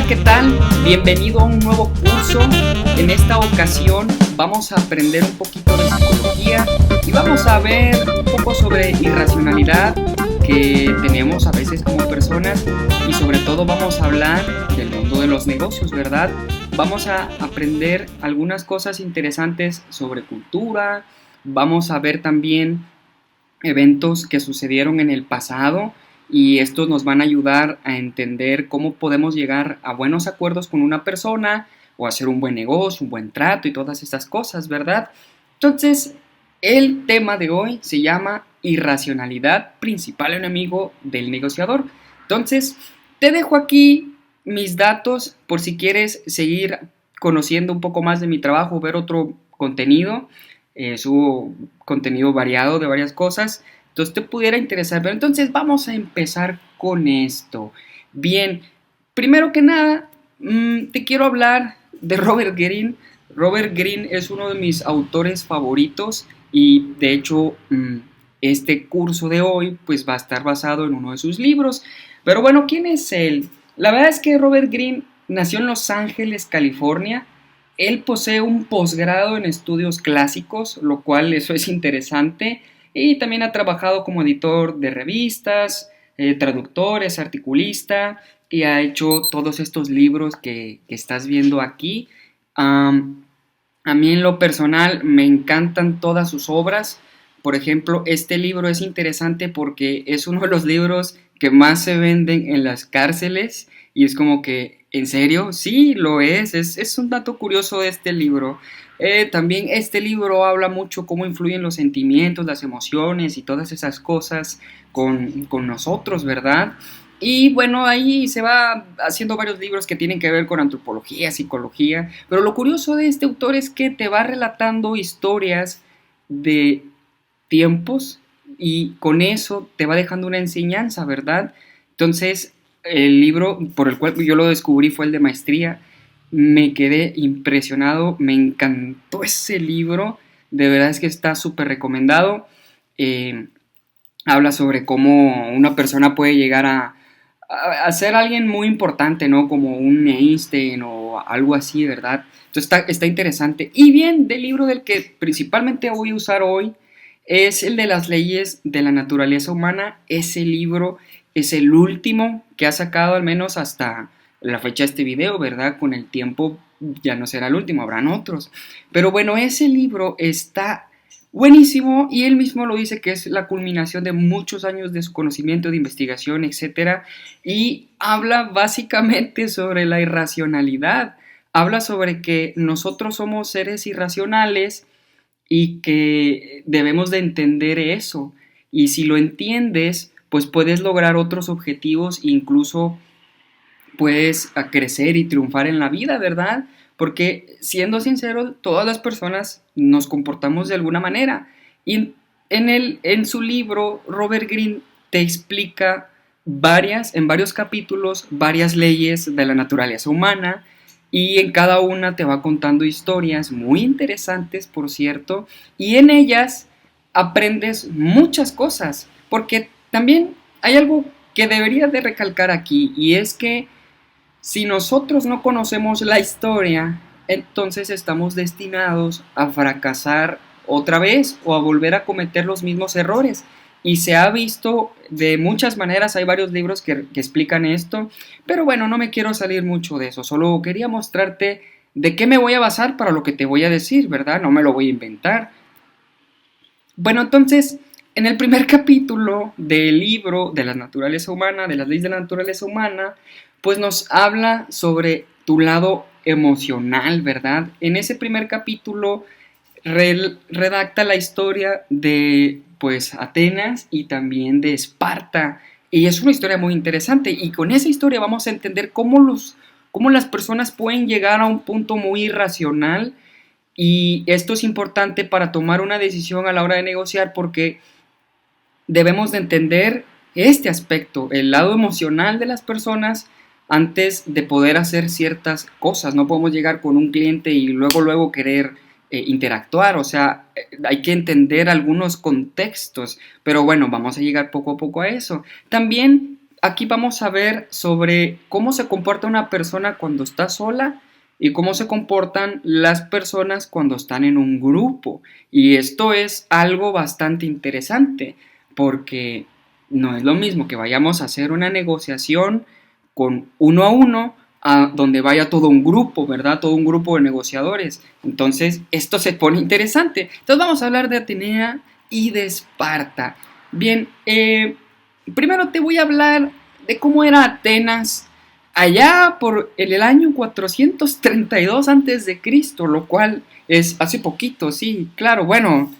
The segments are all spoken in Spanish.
Hola, ¿qué tal? Bienvenido a un nuevo curso. En esta ocasión vamos a aprender un poquito de psicología y vamos a ver un poco sobre irracionalidad que tenemos a veces como personas y sobre todo vamos a hablar del mundo de los negocios, ¿verdad? Vamos a aprender algunas cosas interesantes sobre cultura, vamos a ver también eventos que sucedieron en el pasado y estos nos van a ayudar a entender cómo podemos llegar a buenos acuerdos con una persona o hacer un buen negocio, un buen trato y todas estas cosas, ¿verdad? Entonces, el tema de hoy se llama irracionalidad, principal enemigo del negociador. Entonces, te dejo aquí mis datos por si quieres seguir conociendo un poco más de mi trabajo, ver otro contenido. Subo contenido variado de varias cosas, entonces te pudiera interesar, pero entonces vamos a empezar con esto. Bien, primero que nada, te quiero hablar de Robert Greene. Robert Greene es uno de mis autores favoritos y de hecho este curso de hoy pues va a estar basado en uno de sus libros. Pero bueno, ¿quién es él? La verdad es que Robert Greene nació en Los Ángeles, California. Él posee un posgrado en estudios clásicos, lo cual eso es interesante, y también ha trabajado como editor de revistas, traductor, es articulista y ha hecho todos estos libros que estás viendo aquí. A mí en lo personal me encantan todas sus obras. Por ejemplo, este libro es interesante porque es uno de los libros que más se venden en las cárceles y es como que, ¿en serio? Sí, lo es un dato curioso de este libro. También este libro habla mucho cómo influyen los sentimientos, las emociones y todas esas cosas con nosotros, ¿verdad? Y bueno, ahí se va haciendo varios libros que tienen que ver con antropología, psicología, pero lo curioso de este autor es que te va relatando historias de tiempos y con eso te va dejando una enseñanza, ¿verdad? Entonces, el libro por el cual yo lo descubrí fue el de maestría. Me quedé impresionado, me encantó ese libro, de verdad es que está súper recomendado. Eh, Habla sobre cómo una persona puede llegar a ser alguien muy importante, ¿no? Como un Einstein o algo así, ¿verdad? Entonces está interesante. Y bien, del libro del que principalmente voy a usar hoy es el de las leyes de la naturaleza humana. Ese libro es el último que ha sacado al menos hasta la fecha de este video, ¿verdad? Con el tiempo ya no será el último, habrán otros. Pero bueno, ese libro está buenísimo y él mismo lo dice que es la culminación de muchos años de su conocimiento, de investigación, etcétera, y habla básicamente sobre la irracionalidad. Habla sobre que nosotros somos seres irracionales y que debemos de entender eso. Y si lo entiendes, pues puedes lograr otros objetivos e incluso puedes crecer y triunfar en la vida, ¿verdad? Porque siendo sincero, todas las personas nos comportamos de alguna manera. Y en su libro, Robert Greene te explica en varios capítulos, varias leyes de la naturaleza humana y en cada una te va contando historias muy interesantes, por cierto, y en ellas aprendes muchas cosas, porque también hay algo que debería de recalcar aquí y es que si nosotros no conocemos la historia, entonces estamos destinados a fracasar otra vez o a volver a cometer los mismos errores. Y se ha visto de muchas maneras, hay varios libros que explican esto, pero bueno, no me quiero salir mucho de eso, solo quería mostrarte de qué me voy a basar para lo que te voy a decir, ¿verdad? No me lo voy a inventar. Bueno, entonces, en el primer capítulo del libro de la naturaleza humana, de las leyes de la naturaleza humana, pues nos habla sobre tu lado emocional, ¿verdad? En ese primer capítulo redacta la historia de, pues, Atenas y también de Esparta. Y es una historia muy interesante. Y con esa historia vamos a entender cómo las personas pueden llegar a un punto muy irracional y esto es importante para tomar una decisión a la hora de negociar porque debemos de entender este aspecto, el lado emocional de las personas antes de poder hacer ciertas cosas. No podemos llegar con un cliente y luego querer interactuar, o sea, hay que entender algunos contextos, pero bueno, vamos a llegar poco a poco a eso. También aquí vamos a ver sobre cómo se comporta una persona cuando está sola y cómo se comportan las personas cuando están en un grupo. Y esto es algo bastante interesante porque no es lo mismo que vayamos a hacer una negociación con uno a uno a donde vaya todo un grupo, ¿verdad? Todo un grupo de negociadores. Entonces, esto se pone interesante. Entonces, vamos a hablar de Atenea y de Esparta. Bien, primero te voy a hablar de cómo era Atenas allá por el año 432 antes de Cristo, lo cual es hace poquito, sí, claro, bueno,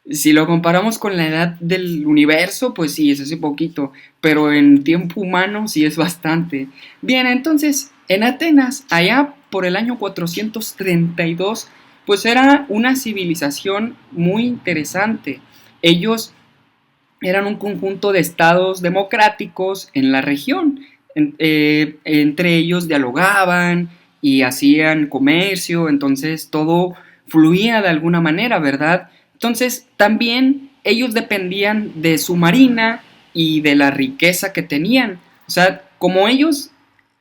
si lo comparamos con la edad del universo, pues sí, es hace poquito, pero en tiempo humano sí es bastante. Bien, entonces, en Atenas, allá por el año 432, pues era una civilización muy interesante. Ellos eran un conjunto de estados democráticos en la región. Entre ellos dialogaban y hacían comercio, entonces todo fluía de alguna manera, ¿verdad? Entonces también ellos dependían de su marina y de la riqueza que tenían. O sea, como ellos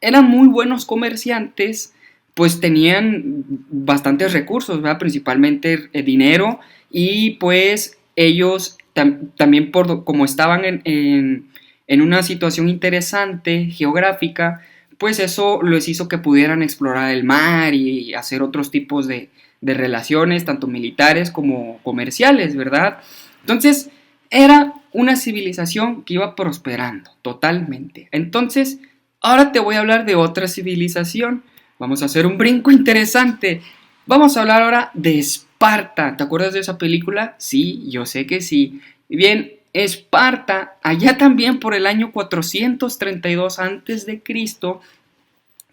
eran muy buenos comerciantes, pues tenían bastantes recursos, ¿verdad? Principalmente dinero, y pues ellos también como estaban en una situación interesante geográfica, pues eso les hizo que pudieran explorar el mar y hacer otros tipos de relaciones, tanto militares como comerciales, ¿verdad? Entonces, era una civilización que iba prosperando totalmente. Entonces, ahora te voy a hablar de otra civilización. Vamos a hacer un brinco interesante. Vamos a hablar ahora de Esparta. ¿Te acuerdas de esa película? Sí, yo sé que sí. Bien, Esparta, allá también por el año 432 antes de Cristo,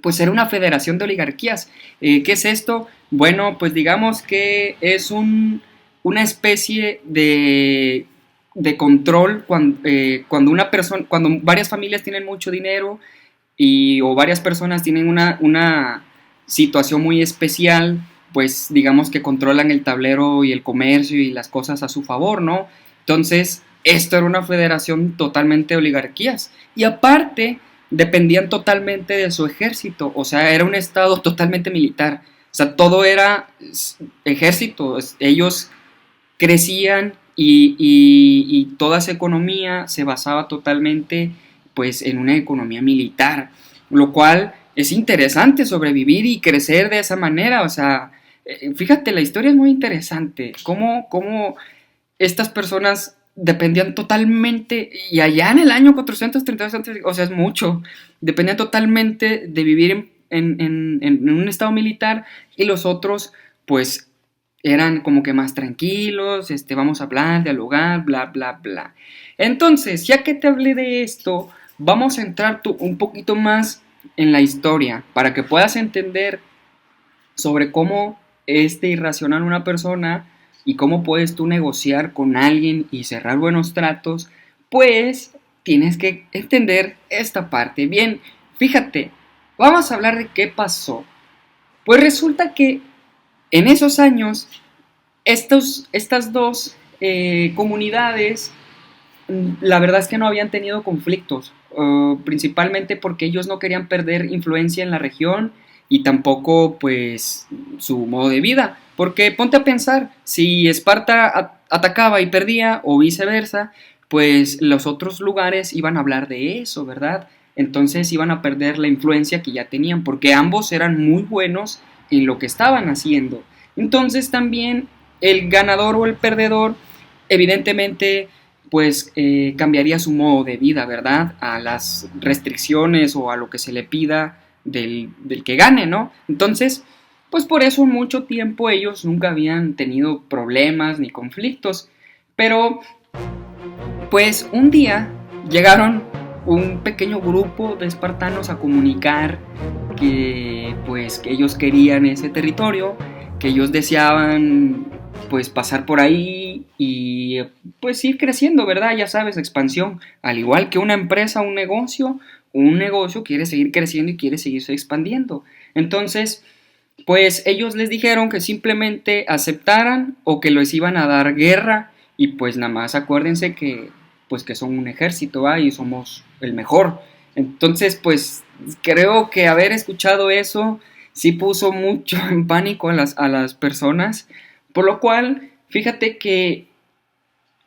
pues era una federación de oligarquías. ¿Qué es esto? Bueno, pues digamos que es una especie de control cuando una persona, cuando varias familias tienen mucho dinero o varias personas tienen una situación muy especial, pues digamos que controlan el tablero y el comercio y las cosas a su favor, ¿no? Entonces, esto era una federación totalmente de oligarquías. Y aparte, dependían totalmente de su ejército, o sea, era un estado totalmente militar. O sea, todo era ejército, ellos crecían y toda esa economía se basaba totalmente pues en una economía militar, lo cual es interesante sobrevivir y crecer de esa manera. O sea, fíjate, la historia es muy interesante, cómo estas personas dependían totalmente, y allá en el año 432 antes, o sea, es mucho, dependían totalmente de vivir en un estado militar, y los otros, pues, eran como que más tranquilos, vamos a hablar, dialogar, bla, bla, bla. Entonces, ya que te hablé de esto, vamos a entrar un poquito más en la historia, para que puedas entender sobre cómo es de irracional una persona y cómo puedes tú negociar con alguien y cerrar buenos tratos, pues tienes que entender esta parte. Bien, fíjate, vamos a hablar de qué pasó. Pues resulta que en esos años, estas dos comunidades, la verdad es que no habían tenido conflictos, principalmente porque ellos no querían perder influencia en la región y tampoco pues su modo de vida, porque ponte a pensar, si Esparta atacaba y perdía o viceversa, pues los otros lugares iban a hablar de eso, ¿verdad? Entonces iban a perder la influencia que ya tenían, porque ambos eran muy buenos en lo que estaban haciendo. Entonces también el ganador o el perdedor evidentemente pues cambiaría su modo de vida, ¿verdad? A las restricciones o a lo que se le pida del que gane, ¿no? Entonces, pues por eso mucho tiempo ellos nunca habían tenido problemas ni conflictos. Pero, pues un día llegaron un pequeño grupo de espartanos a comunicar que pues que ellos querían ese territorio, que ellos deseaban pues pasar por ahí y pues ir creciendo, ¿verdad? Ya sabes, expansión, al igual que una empresa, un negocio quiere seguir creciendo y quiere seguirse expandiendo. Entonces, pues ellos les dijeron que simplemente aceptaran o que les iban a dar guerra, y pues nada más acuérdense que pues que son un ejército, ¿va? Y somos el mejor. Entonces, pues creo que haber escuchado eso sí puso mucho en pánico a las personas, por lo cual, fíjate que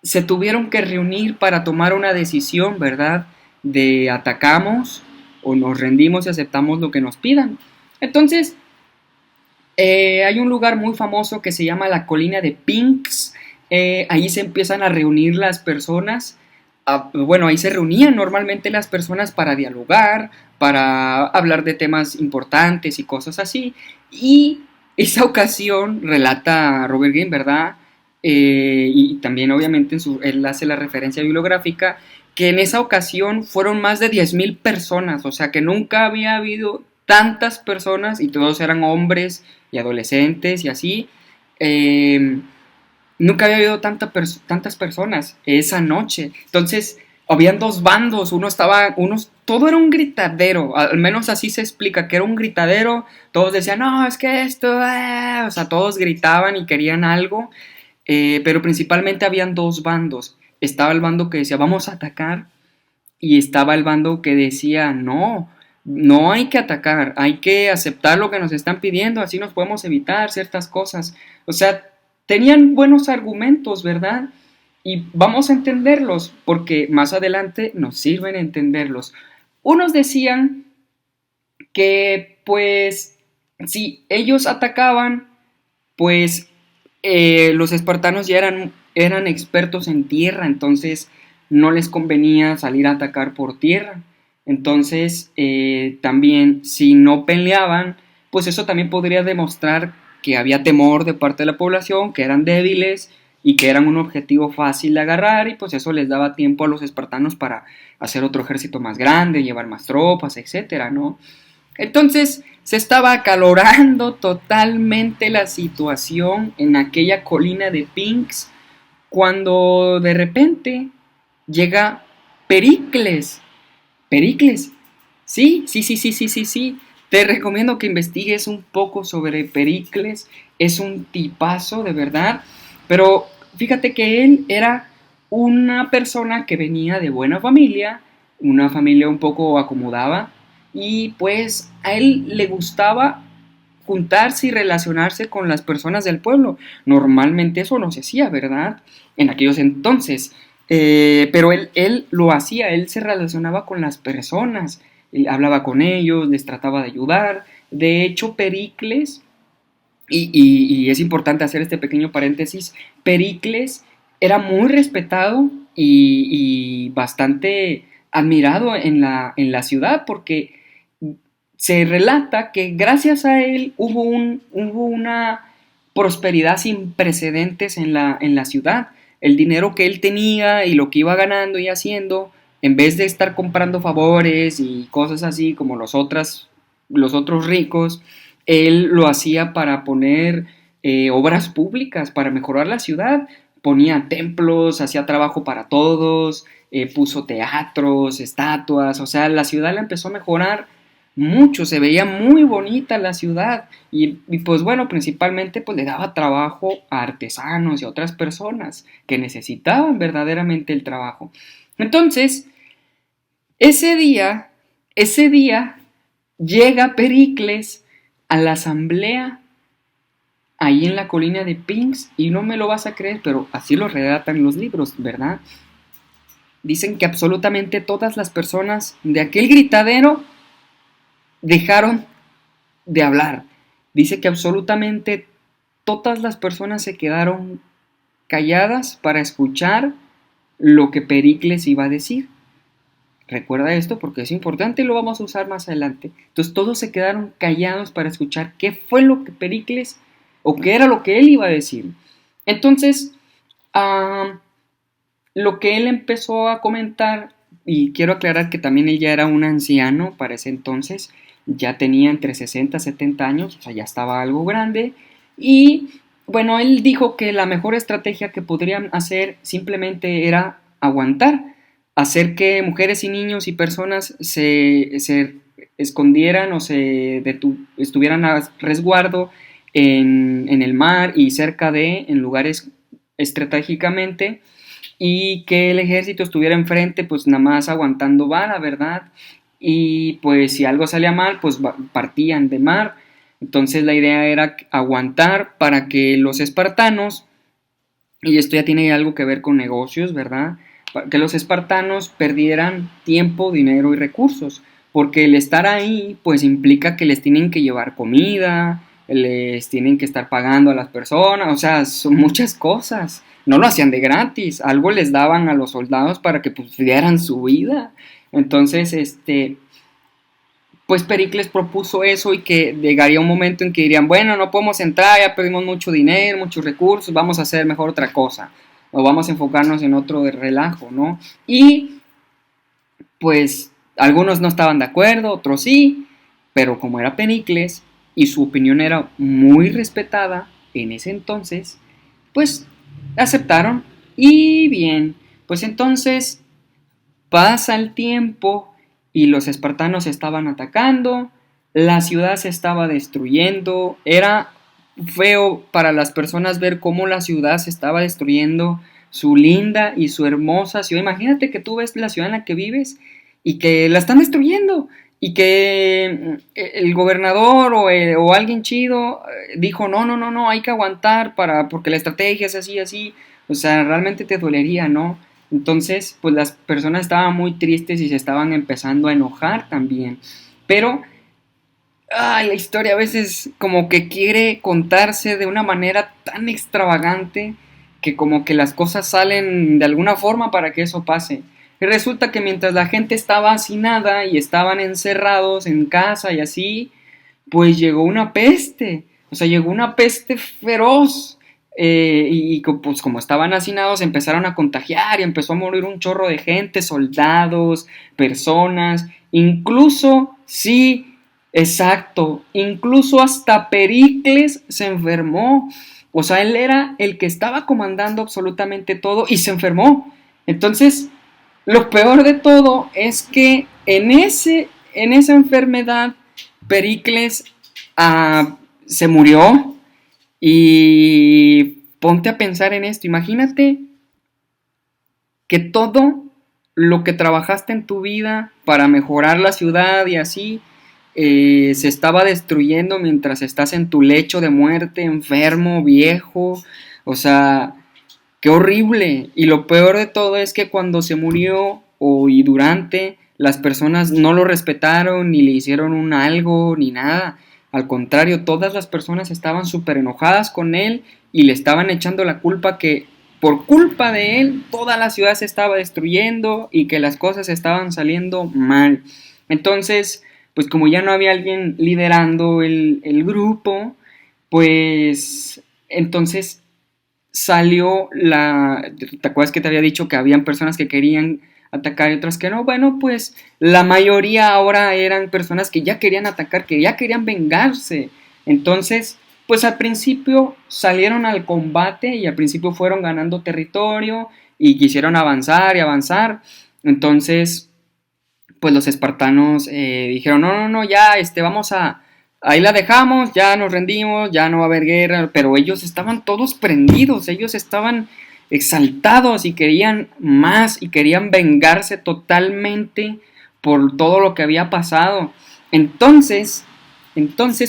se tuvieron que reunir para tomar una decisión, ¿verdad? De atacamos o nos rendimos y aceptamos lo que nos pidan. Entonces, hay un lugar muy famoso que se llama la colina de Pinks. Ahí se empiezan a reunir las personas. Bueno, ahí se reunían normalmente las personas para dialogar, para hablar de temas importantes y cosas así. Y esa ocasión relata Robert Greene, ¿verdad? Y también obviamente él hace la referencia bibliográfica, que en esa ocasión fueron más de 10,000 personas, o sea que nunca había habido tantas personas y todos eran hombres y adolescentes y así. Eh, Nunca había habido tantas personas esa noche. Entonces, habían dos bandos, todo era un gritadero, al menos así se explica, que era un gritadero, todos decían, no, es que esto, o sea, todos gritaban y querían algo, pero principalmente habían dos bandos. Estaba el bando que decía, vamos a atacar, y estaba el bando que decía, no, no hay que atacar, hay que aceptar lo que nos están pidiendo, así nos podemos evitar ciertas cosas. O sea, tenían buenos argumentos, ¿verdad? Y vamos a entenderlos, porque más adelante nos sirven entenderlos. Unos decían que, pues, si ellos atacaban, pues los espartanos ya eran expertos en tierra, entonces no les convenía salir a atacar por tierra. Entonces, también si no peleaban, pues eso también podría demostrar que había temor de parte de la población, que eran débiles y que eran un objetivo fácil de agarrar, y pues eso les daba tiempo a los espartanos para hacer otro ejército más grande, llevar más tropas, etcétera, ¿no? Entonces se estaba acalorando totalmente la situación en aquella colina de Pinks cuando de repente llega Pericles. Pericles. Sí, sí, sí, sí, sí, sí, sí. Te recomiendo que investigues un poco sobre Pericles. Es un tipazo, de verdad. Pero fíjate que él era una persona que venía de buena familia, una familia un poco acomodada, y pues a él le gustaba juntarse y relacionarse con las personas del pueblo. Normalmente eso no se hacía, ¿verdad? En aquellos entonces. Pero él lo hacía, él se relacionaba con las personas, hablaba con ellos, les trataba de ayudar. De hecho, Pericles, y es importante hacer este pequeño paréntesis, Pericles era muy respetado y bastante admirado en la ciudad porque se relata que gracias a él hubo una prosperidad sin precedentes en la ciudad. El dinero que él tenía y lo que iba ganando y haciendo, en vez de estar comprando favores y cosas así como los otros ricos, él lo hacía para poner obras públicas, para mejorar la ciudad. Ponía templos, hacía trabajo para todos, puso teatros, estatuas, o sea, la ciudad la empezó a mejorar mucho, se veía muy bonita la ciudad y pues bueno, principalmente pues le daba trabajo a artesanos y a otras personas que necesitaban verdaderamente el trabajo. Entonces, ese día, ese día llega Pericles a la asamblea ahí en la colina de Pinks y no me lo vas a creer, pero así lo relatan los libros, ¿verdad? Dicen que absolutamente todas las personas de aquel gritadero dejaron de hablar. Dice que absolutamente todas las personas se quedaron calladas para escuchar lo que Pericles iba a decir. Recuerda esto porque es importante y lo vamos a usar más adelante. Entonces todos se quedaron callados para escuchar qué fue lo que Pericles o qué era lo que él iba a decir. Entonces, lo que él empezó a comentar, y quiero aclarar que también él ya era un anciano para ese entonces, ya tenía entre 60 y 70 años, o sea, ya estaba algo grande, y bueno, él dijo que la mejor estrategia que podrían hacer simplemente era aguantar, hacer que mujeres y niños y personas se escondieran o estuvieran a resguardo en el mar y cerca en lugares estratégicamente, y que el ejército estuviera enfrente, pues nada más aguantando vara, ¿verdad? y pues si algo salía mal, pues partían de mar. Entonces la idea era aguantar para que los espartanos, y esto ya tiene algo que ver con negocios, ¿verdad? Para que los espartanos perdieran tiempo, dinero y recursos, porque el estar ahí pues implica que les tienen que llevar comida, les tienen que estar pagando a las personas, o sea, son muchas cosas. No lo hacían de gratis, algo les daban a los soldados para que pues dieran su vida. Entonces, pues Pericles propuso eso y que llegaría un momento en que dirían, bueno, no podemos entrar, ya perdimos mucho dinero, muchos recursos, vamos a hacer mejor otra cosa, o vamos a enfocarnos en otro de relajo, ¿no? Y pues algunos no estaban de acuerdo, otros sí, pero como era Pericles y su opinión era muy respetada en ese entonces, pues aceptaron. Y bien, pues entonces pasa el tiempo y los espartanos estaban atacando, la ciudad se estaba destruyendo, era feo para las personas ver cómo la ciudad se estaba destruyendo, su linda y su hermosa ciudad. Imagínate que tú ves la ciudad en la que vives y que la están destruyendo y que el gobernador o alguien chido dijo, no, no, no, no, hay que aguantar porque la estrategia es así, así, o sea, realmente te dolería, ¿no? Entonces, pues las personas estaban muy tristes y se estaban empezando a enojar también. Pero la historia a veces como que quiere contarse de una manera tan extravagante que como que las cosas salen de alguna forma para que eso pase. Y resulta que mientras la gente estaba hacinada y estaban encerrados en casa y así, pues llegó una peste. O sea, llegó una peste feroz. Pues como estaban hacinados empezaron a contagiar y empezó a morir un chorro de gente, soldados, personas, incluso, sí, exacto, incluso hasta Pericles se enfermó. O sea, él era el que estaba comandando absolutamente todo y se enfermó. Entonces, lo peor de todo es que en esa enfermedad Pericles se murió. Y ponte a pensar en esto, imagínate que todo lo que trabajaste en tu vida para mejorar la ciudad y así se estaba destruyendo mientras estás en tu lecho de muerte, enfermo, viejo, o sea, qué horrible. Y lo peor de todo es que cuando se murió y durante, las personas no lo respetaron ni le hicieron un algo ni nada. Al contrario, todas las personas estaban súper enojadas con él y le estaban echando la culpa que por culpa de él toda la ciudad se estaba destruyendo y que las cosas estaban saliendo mal. Entonces, pues como ya no había alguien liderando el grupo, pues entonces salió ¿te acuerdas que te había dicho que habían personas que querían atacar y otras que no? Bueno, pues la mayoría ahora eran personas que ya querían atacar, que ya querían vengarse. Entonces, pues al principio salieron al combate y al principio fueron ganando territorio y quisieron avanzar y avanzar. Entonces, pues los espartanos dijeron, no, no, no, ya, ahí la dejamos, ya nos rendimos, ya no va a haber guerra, pero ellos estaban todos prendidos, ellos estaban exaltados y querían más y querían vengarse totalmente por todo lo que había pasado. Entonces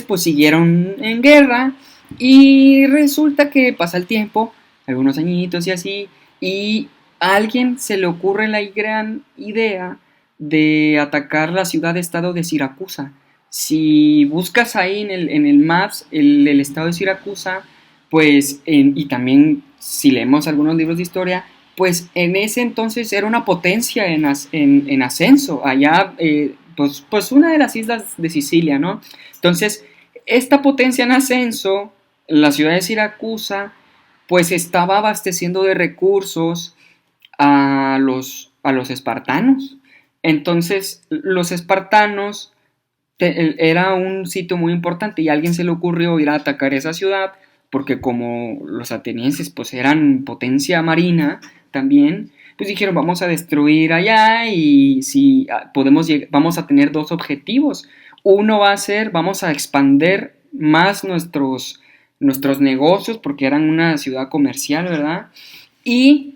pues siguieron en guerra y resulta que pasa el tiempo, algunos añitos y así, y a alguien se le ocurre la gran idea de atacar la ciudad-estado de Siracusa. Si buscas ahí en el Maps el estado de Siracusa, pues, y también si leemos algunos libros de historia, pues en ese entonces era una potencia en ascenso, allá, pues una de las islas de Sicilia, ¿no? Entonces, esta potencia en ascenso, la ciudad de Siracusa, pues estaba abasteciendo de recursos a los espartanos. Entonces, los espartanos era un sitio muy importante y a alguien se le ocurrió ir a atacar esa ciudad porque como los atenienses pues eran potencia marina también, pues dijeron vamos a destruir allá y si podemos vamos a tener dos objetivos. Uno va a ser vamos a expandir más nuestros negocios porque eran una ciudad comercial, ¿verdad? Y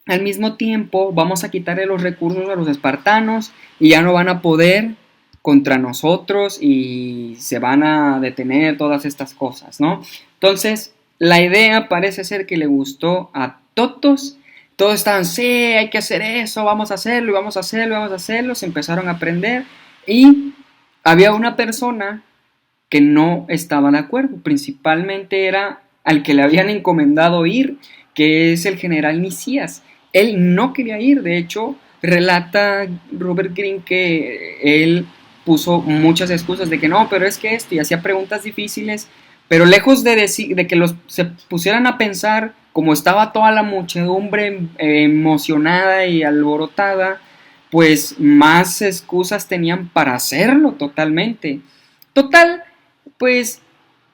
al mismo tiempo vamos a quitarle los recursos a los espartanos y ya no van a poder contra nosotros y se van a detener todas estas cosas, ¿no? Entonces, la idea parece ser que le gustó a todos. Todos estaban, sí, hay que hacer eso, vamos a hacerlo, y vamos a hacerlo, vamos a hacerlo. Se empezaron a aprender y había una persona que no estaba de acuerdo. Principalmente era al que le habían encomendado ir, que es el general Nicías. Él no quería ir, de hecho, relata Robert Greene que él puso muchas excusas de que no, pero es que esto, y hacía preguntas difíciles, pero lejos de, decir, de que se pusieran a pensar, como estaba toda la muchedumbre emocionada y alborotada, pues más excusas tenían para hacerlo totalmente. Total, pues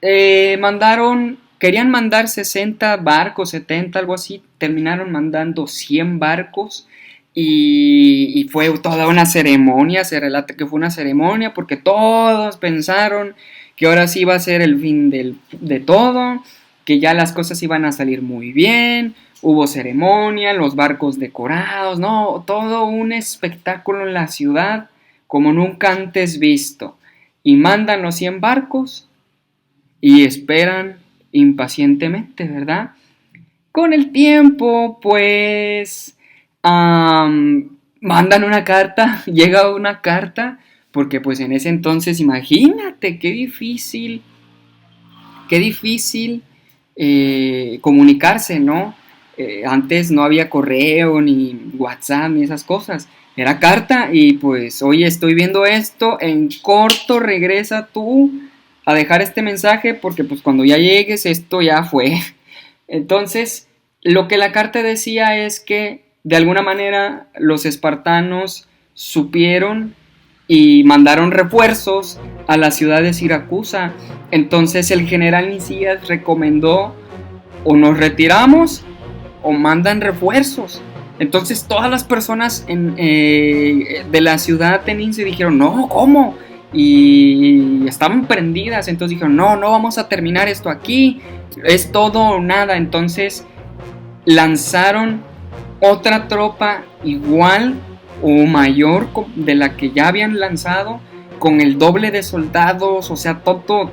querían mandar 60 barcos, 70, algo así, terminaron mandando 100 barcos y fue toda una ceremonia, se relata que fue una ceremonia porque todos pensaron que ahora sí iba a ser el fin de todo, que ya las cosas iban a salir muy bien, hubo ceremonia, los barcos decorados, no, todo un espectáculo en la ciudad como nunca antes visto. Y mandan los 100 barcos y esperan impacientemente, ¿verdad? Con el tiempo, pues, mandan una carta, llega una carta, porque pues en ese entonces, imagínate, qué difícil comunicarse, ¿no? Antes no había correo, ni WhatsApp, ni esas cosas. Era carta y pues, oye, estoy viendo esto, en corto regresa tú a dejar este mensaje porque pues cuando ya llegues esto ya fue. Entonces, lo que la carta decía es que de alguna manera los espartanos supieron y mandaron refuerzos a la ciudad de Siracusa. Entonces el general Nicías recomendó o nos retiramos o mandan refuerzos. Entonces todas las personas de la ciudad ateniense dijeron, no, ¿cómo? Y estaban prendidas, entonces dijeron, no, no vamos a terminar esto aquí, es todo o nada. Entonces lanzaron otra tropa igual o mayor de la que ya habían lanzado, con el doble de soldados, o sea, todo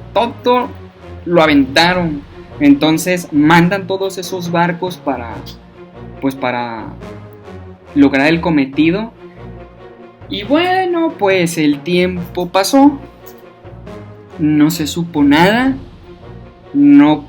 lo aventaron. Entonces mandan todos esos barcos para lograr el cometido. Y bueno, pues el tiempo pasó, no se supo nada, no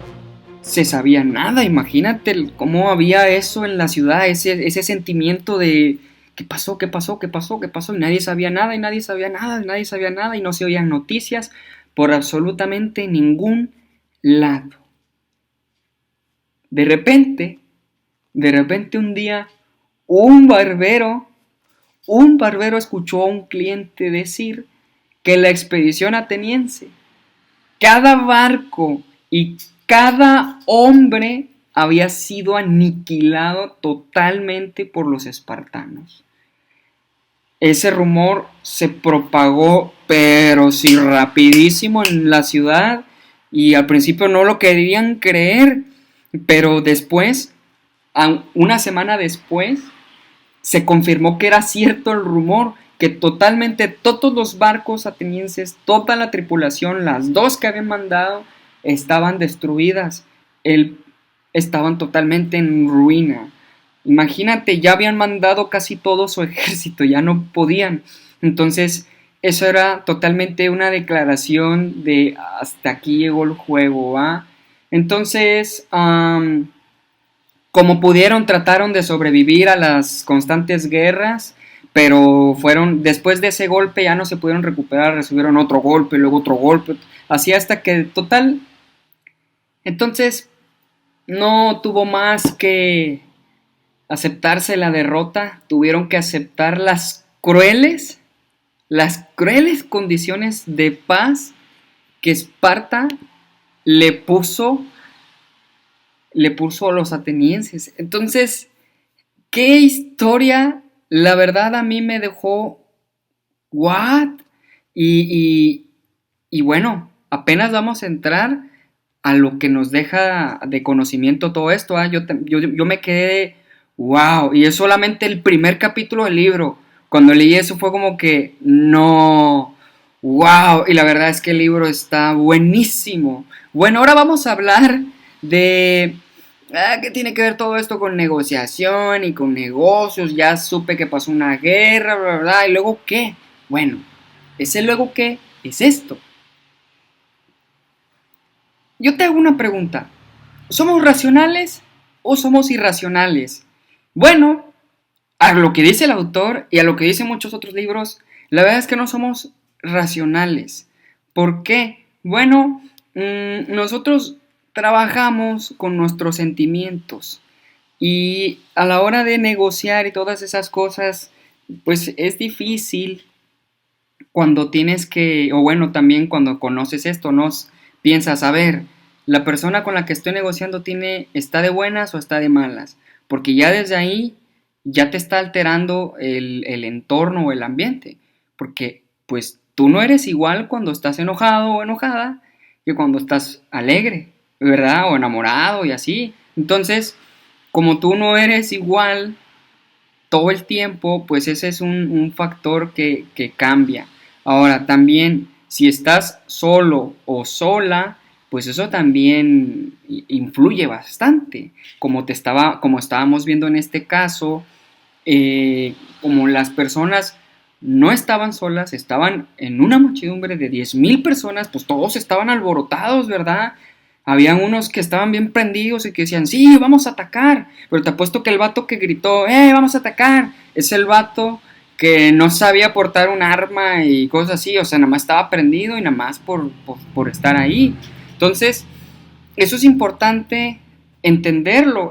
se sabía nada. Imagínate cómo había eso en la ciudad, ese sentimiento de ¿qué pasó? ¿Qué pasó? ¿Qué pasó? ¿Qué pasó? Y nadie sabía nada, y nadie sabía nada, y nadie sabía nada, y no se oían noticias por absolutamente ningún lado. De repente un día, un barbero escuchó a un cliente decir que la expedición ateniense, cada barco y cada hombre había sido aniquilado totalmente por los espartanos. Ese rumor se propagó, pero sí rapidísimo en la ciudad, y al principio no lo querían creer, pero después, una semana después, se confirmó que era cierto el rumor, que totalmente todos los barcos atenienses, toda la tripulación, las dos que habían mandado, estaban destruidas, estaban totalmente en ruina. Imagínate, ya habían mandado casi todo su ejército, ya no podían. Entonces, eso era totalmente una declaración de hasta aquí llegó el juego, ¿va? Entonces, como pudieron, trataron de sobrevivir a las constantes guerras, pero después de ese golpe ya no se pudieron recuperar, recibieron otro golpe, luego otro golpe, así hasta que total, entonces no tuvo más que aceptarse la derrota, tuvieron que aceptar las crueles condiciones de paz que Esparta le puso a los atenienses. Entonces, qué historia, la verdad a mí me dejó, ¿what? Y bueno, apenas vamos a entrar a lo que nos deja de conocimiento todo esto. Yo me quedé Wow, y es solamente el primer capítulo del libro. Cuando leí eso fue como que no, wow, y la verdad es que el libro está buenísimo. Bueno, ahora vamos a hablar de qué tiene que ver todo esto con negociación y con negocios. Ya supe que pasó una guerra, bla, bla, bla, y luego qué. Bueno, ese luego qué es esto. Yo te hago una pregunta. ¿Somos racionales o somos irracionales? Bueno, a lo que dice el autor y a lo que dicen muchos otros libros, la verdad es que no somos racionales. ¿Por qué? Bueno, nosotros trabajamos con nuestros sentimientos y a la hora de negociar y todas esas cosas, pues es difícil cuando tienes que, o bueno, también cuando conoces esto, ¿no? Piensas, a ver, la persona con la que estoy negociando está de buenas o está de malas, porque ya desde ahí ya te está alterando el entorno o el ambiente, porque pues tú no eres igual cuando estás enojado o enojada que cuando estás alegre, ¿verdad? O enamorado y así. Entonces, como tú no eres igual todo el tiempo, pues ese es un factor que cambia. Ahora, también, si estás solo o sola, pues eso también influye bastante. Como estábamos viendo en este caso, como las personas no estaban solas, estaban en una muchedumbre de 10,000 personas, pues todos estaban alborotados, ¿verdad? Habían unos que estaban bien prendidos y que decían, sí, vamos a atacar. Pero te apuesto que el vato que gritó, vamos a atacar, es el vato que no sabía portar un arma y cosas así. O sea, nada más estaba prendido y nada más por estar ahí. Entonces, eso es importante entenderlo.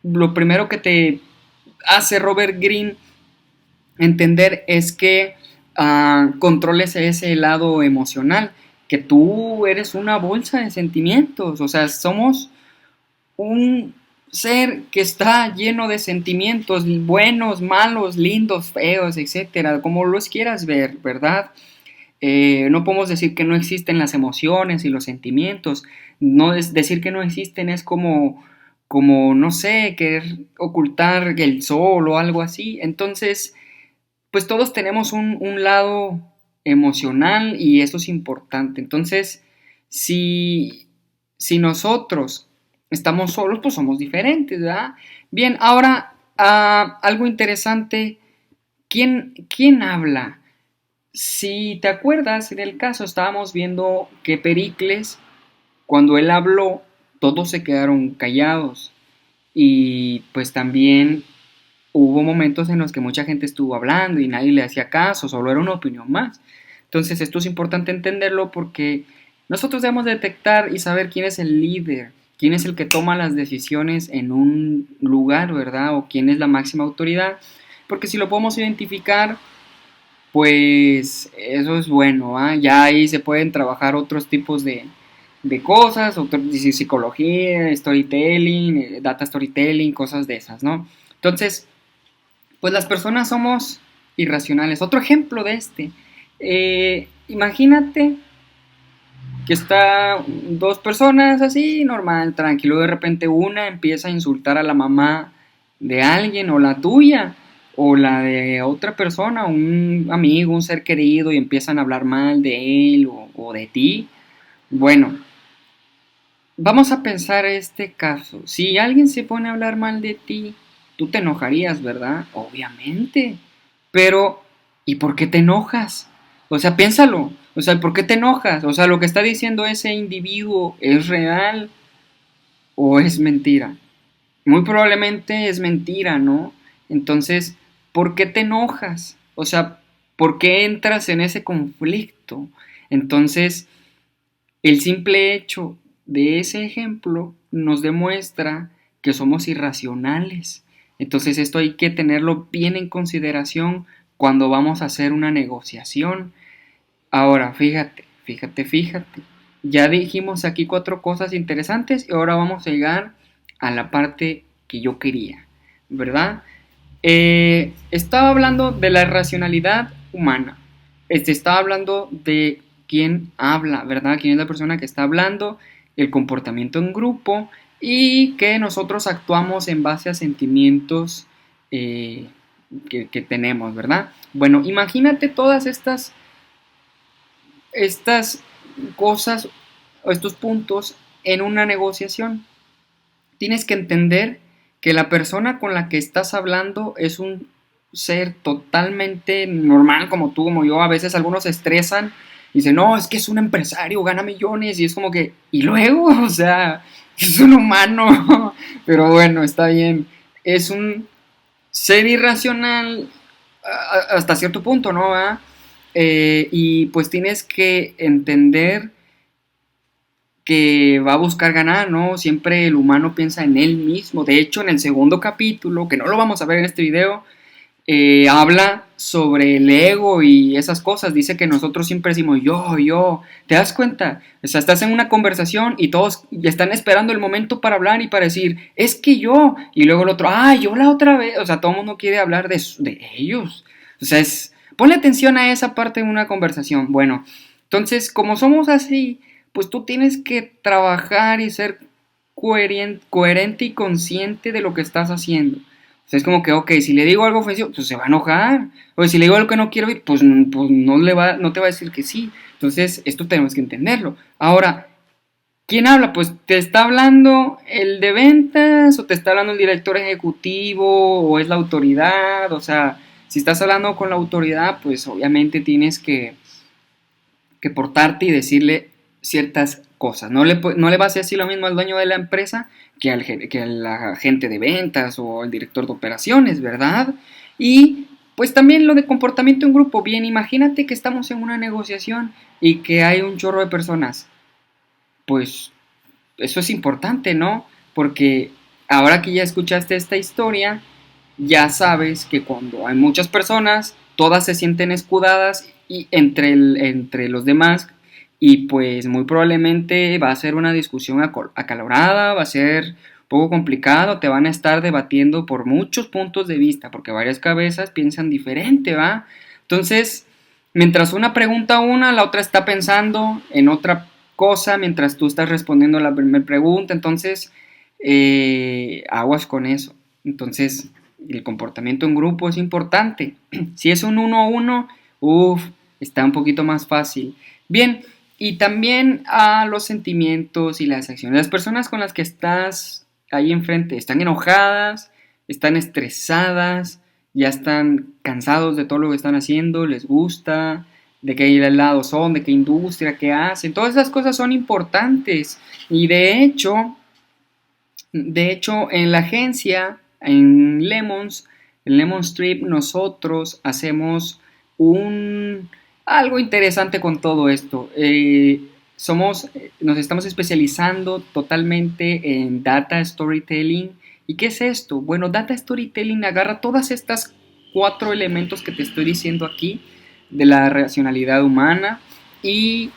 Lo primero que te hace Robert Greene entender es que controles ese lado emocional, que tú eres una bolsa de sentimientos, o sea, somos un ser que está lleno de sentimientos buenos, malos, lindos, feos, etcétera, como los quieras ver, ¿verdad? No podemos decir que no existen las emociones y los sentimientos. No es decir que no existen es como no sé, querer ocultar el sol o algo así. Entonces, pues todos tenemos un lado emocional y eso es importante. Entonces, si, si nosotros estamos solos, pues somos diferentes, ¿verdad? Bien, ahora algo interesante, ¿quién habla? Si te acuerdas, en el caso estábamos viendo que Pericles, cuando él habló, todos se quedaron callados y pues también hubo momentos en los que mucha gente estuvo hablando y nadie le hacía caso, solo era una opinión más. Entonces esto es importante entenderlo porque nosotros debemos detectar y saber quién es el líder, quién es el que toma las decisiones en un lugar, ¿verdad? O quién es la máxima autoridad, porque si lo podemos identificar, pues eso es bueno, ¿ah? Ya ahí se pueden trabajar otros tipos de cosas, psicología, storytelling, data storytelling, cosas de esas, ¿no? Entonces, pues las personas somos irracionales. Otro ejemplo de imagínate que está dos personas así, normal, tranquilo, de repente una empieza a insultar a la mamá de alguien o la tuya o la de otra persona, un amigo, un ser querido y empiezan a hablar mal de él o de ti. Bueno, vamos a pensar este caso. Si alguien se pone a hablar mal de ti, tú te enojarías, ¿verdad? Obviamente. Pero, ¿y por qué te enojas? O sea, piénsalo. O sea, ¿por qué te enojas? O sea, lo que está diciendo ese individuo es real o es mentira. Muy probablemente es mentira, ¿no? Entonces, ¿por qué te enojas? O sea, ¿por qué entras en ese conflicto? Entonces, el simple hecho de ese ejemplo nos demuestra que somos irracionales. Entonces esto hay que tenerlo bien en consideración cuando vamos a hacer una negociación. Ahora, fíjate. Ya dijimos aquí 4 cosas interesantes y ahora vamos a llegar a la parte que yo quería, ¿verdad? Estaba hablando de la racionalidad humana. Estaba hablando de quién habla, ¿verdad? Quién es la persona que está hablando, el comportamiento en grupo y que nosotros actuamos en base a sentimientos eh, que tenemos, ¿verdad? Bueno, imagínate todas estas cosas o estos puntos en una negociación. Tienes que entender que la persona con la que estás hablando es un ser totalmente normal como tú, como yo. A veces algunos se estresan y dicen, no, es que es un empresario, gana millones, y es como que, y luego, o sea, es un humano, pero bueno, está bien. Es un ser irracional hasta cierto punto, ¿no? Y pues tienes que entender que va a buscar ganar, ¿no? Siempre el humano piensa en él mismo. De hecho, en el segundo capítulo, que no lo vamos a ver en este video, habla sobre el ego y esas cosas. Dice que nosotros siempre decimos yo. ¿Te das cuenta? O sea, estás en una conversación y todos están esperando el momento para hablar y para decir, es que yo. Y luego el otro, yo la otra vez. O sea, todo el mundo quiere hablar de ellos. O sea, ponle atención a esa parte de una conversación. Bueno, entonces, como somos así, pues tú tienes que trabajar y ser coherente y consciente de lo que estás haciendo. O sea, es como que, ok, si le digo algo ofensivo, pues se va a enojar. O si le digo algo que no quiero oír, pues no te va a decir que sí. Entonces, esto tenemos que entenderlo. Ahora, ¿quién habla? Pues te está hablando el de ventas, o te está hablando el director ejecutivo, o es la autoridad. O sea, si estás hablando con la autoridad, pues obviamente tienes que portarte y decirle ciertas cosas. No le vas a decir lo mismo al dueño de la empresa que a la gente de ventas o al director de operaciones, ¿verdad? Y pues también lo de comportamiento en grupo. Bien, imagínate que estamos en una negociación y que hay un chorro de personas. Pues eso es importante, ¿no? Porque ahora que ya escuchaste esta historia, ya sabes que cuando hay muchas personas, todas se sienten escudadas y entre los demás, y pues muy probablemente va a ser una discusión acalorada, va a ser un poco complicado, te van a estar debatiendo por muchos puntos de vista, porque varias cabezas piensan diferente, ¿va? Entonces, mientras una pregunta una, la otra está pensando en otra cosa, mientras tú estás respondiendo a la primera pregunta. Entonces, aguas con eso. Entonces, el comportamiento en grupo es importante. Si es un uno a uno, está un poquito más fácil. Bien, y también a los sentimientos y las acciones. Las personas con las que estás ahí enfrente están enojadas, están estresadas, ya están cansados de todo lo que están haciendo, les gusta, de qué lado son, de qué industria, qué hacen. Todas esas cosas son importantes. Y de hecho, en la agencia, en Lemon Strip, nosotros hacemos algo interesante con todo esto. Nos estamos especializando totalmente en data storytelling. ¿Y qué es esto? Bueno, data storytelling agarra todas estas 4 elementos que te estoy diciendo aquí de la racionalidad humana y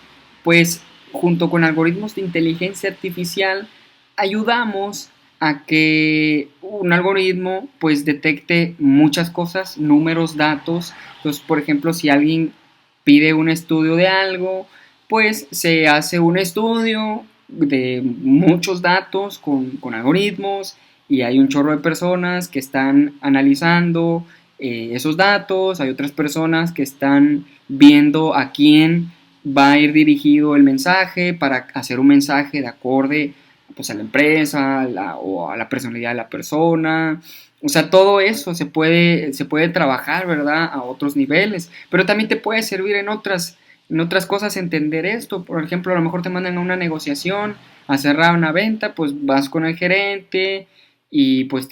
pues junto con algoritmos de inteligencia artificial ayudamos a que un algoritmo pues detecte muchas cosas, números, datos. Entonces, por ejemplo, si alguien pide un estudio de algo, pues se hace un estudio de muchos datos con algoritmos y hay un chorro de personas que están analizando esos datos, hay otras personas que están viendo a quién va a ir dirigido el mensaje para hacer un mensaje de acorde pues a la empresa o a la personalidad de la persona. O sea, todo eso se puede trabajar, ¿verdad? A otros niveles. Pero también te puede servir en otras cosas entender esto. Por ejemplo, a lo mejor te mandan a una negociación, a cerrar una venta, pues vas con el gerente y pues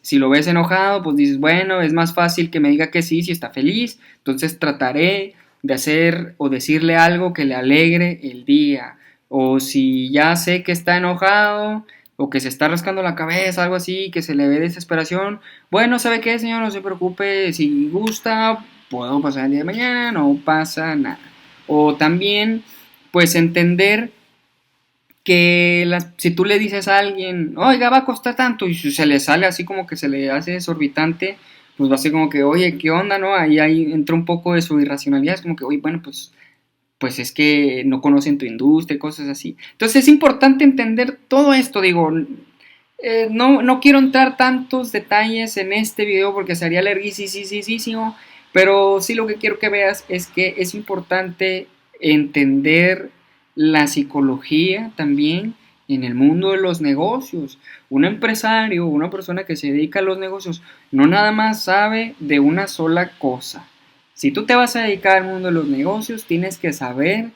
si lo ves enojado, pues dices, bueno, es más fácil que me diga que sí si está feliz. Entonces trataré de hacer o decirle algo que le alegre el día. O si ya sé que está enojado o que se está rascando la cabeza, algo así, que se le ve desesperación. Bueno, ¿sabe qué, señor? No se preocupe, si gusta, puedo pasar el día de mañana, no pasa nada. O también, pues entender que si tú le dices a alguien, oiga, va a costar tanto, y si se le sale así como que se le hace exorbitante, pues va a ser como que, oye, ¿qué onda, no? Ahí entra un poco de su irracionalidad, es como que, oye, bueno, pues es que no conocen tu industria y cosas así. Entonces es importante entender todo esto, digo, No quiero entrar tantos detalles en este video porque sería larguísimo, pero sí lo que quiero que veas es que es importante entender la psicología también en el mundo de los negocios. Un empresario, una persona que se dedica a los negocios, no nada más sabe de una sola cosa. Si tú te vas a dedicar al mundo de los negocios, tienes que saber,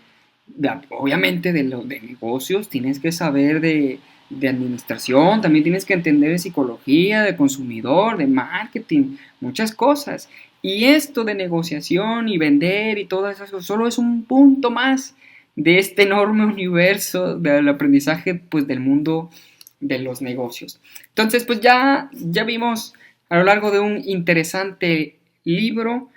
obviamente, de negocios, tienes que saber de administración, también tienes que entender de psicología, de consumidor, de marketing, muchas cosas. Y esto de negociación y vender y todo eso solo es un punto más de este enorme universo del aprendizaje, pues, del mundo de los negocios. Entonces, pues ya vimos a lo largo de un interesante libro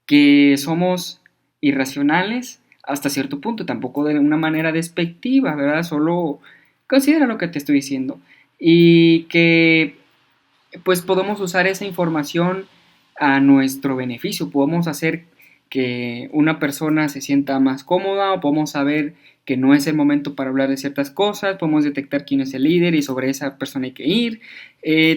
que somos irracionales hasta cierto punto, tampoco de una manera despectiva, ¿verdad? Solo considera lo que te estoy diciendo y que pues podemos usar esa información a nuestro beneficio, podemos hacer que una persona se sienta más cómoda, o podemos saber que no es el momento para hablar de ciertas cosas, podemos detectar quién es el líder y sobre esa persona hay que ir.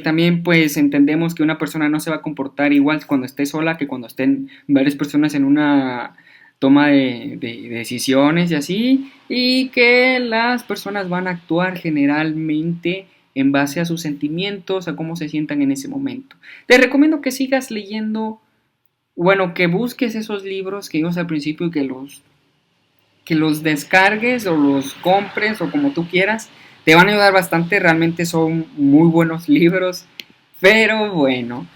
También pues entendemos que una persona no se va a comportar igual cuando esté sola que cuando estén varias personas en una toma de decisiones y así, y que las personas van a actuar generalmente en base a sus sentimientos, a cómo se sientan en ese momento. Te recomiendo que sigas leyendo, bueno, que busques esos libros que vimos al principio y que los descargues o los compres o como tú quieras. Te van a ayudar bastante, realmente son muy buenos libros. Pero bueno,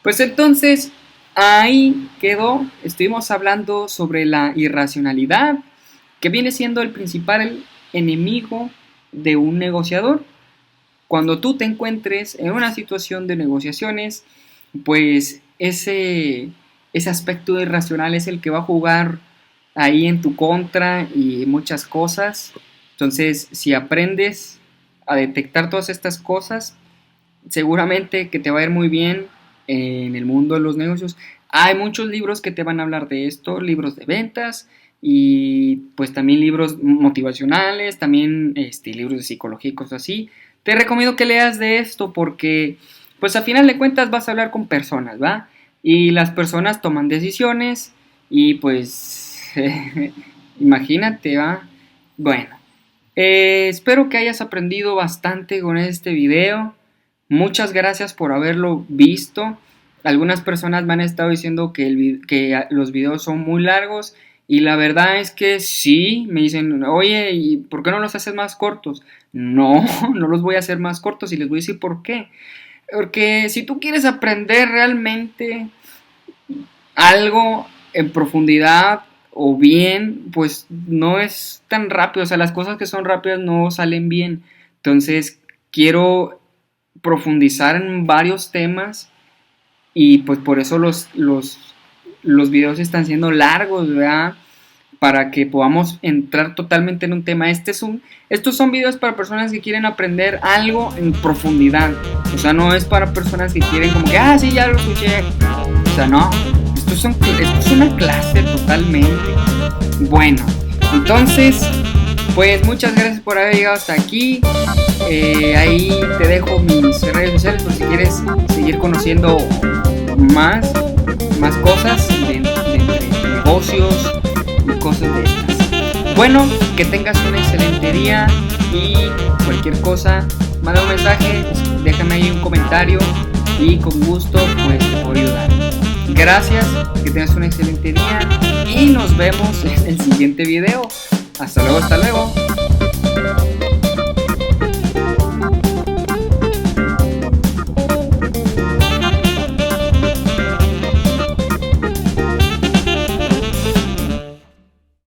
pues entonces ahí quedó. Estuvimos hablando sobre la irracionalidad, que viene siendo el principal enemigo de un negociador. Cuando tú te encuentres en una situación de negociaciones, pues ese aspecto irracional es el que va a jugar ahí en tu contra y muchas cosas. Entonces, si aprendes a detectar todas estas cosas, seguramente que te va a ir muy bien en el mundo de los negocios. Hay muchos libros que te van a hablar de esto, libros de ventas y pues también libros motivacionales, también libros de psicología y cosas así. Te recomiendo que leas de esto porque pues a final de cuentas vas a hablar con personas, ¿va? Y las personas toman decisiones y pues imagínate, ¿va? Bueno, espero que hayas aprendido bastante con este video. Muchas gracias por haberlo visto. Algunas personas me han estado diciendo que los videos son muy largos y la verdad es que sí, me dicen, oye, ¿y por qué no los haces más cortos? No, no los voy a hacer más cortos y les voy a decir por qué. Porque si tú quieres aprender realmente algo en profundidad o bien, pues no es tan rápido. O sea, las cosas que son rápidas no salen bien. Entonces, quiero profundizar en varios temas y pues por eso los videos están siendo largos, ¿verdad? Para que podamos entrar totalmente en un tema. Estos son videos para personas que quieren aprender algo en profundidad. O sea, no es para personas que quieren como que, sí, ya lo escuché. O sea, no. Esto es una clase totalmente. Bueno, entonces, pues muchas gracias por haber llegado hasta aquí. Ahí te dejo mis redes sociales por si quieres seguir conociendo más cosas de negocios y cosas de estas. Bueno, que tengas un excelente día y cualquier cosa, manda un mensaje, déjame ahí un comentario y con gusto pues te puedo ayudar. Gracias, que tengas un excelente día y nos vemos en el siguiente video. Hasta luego.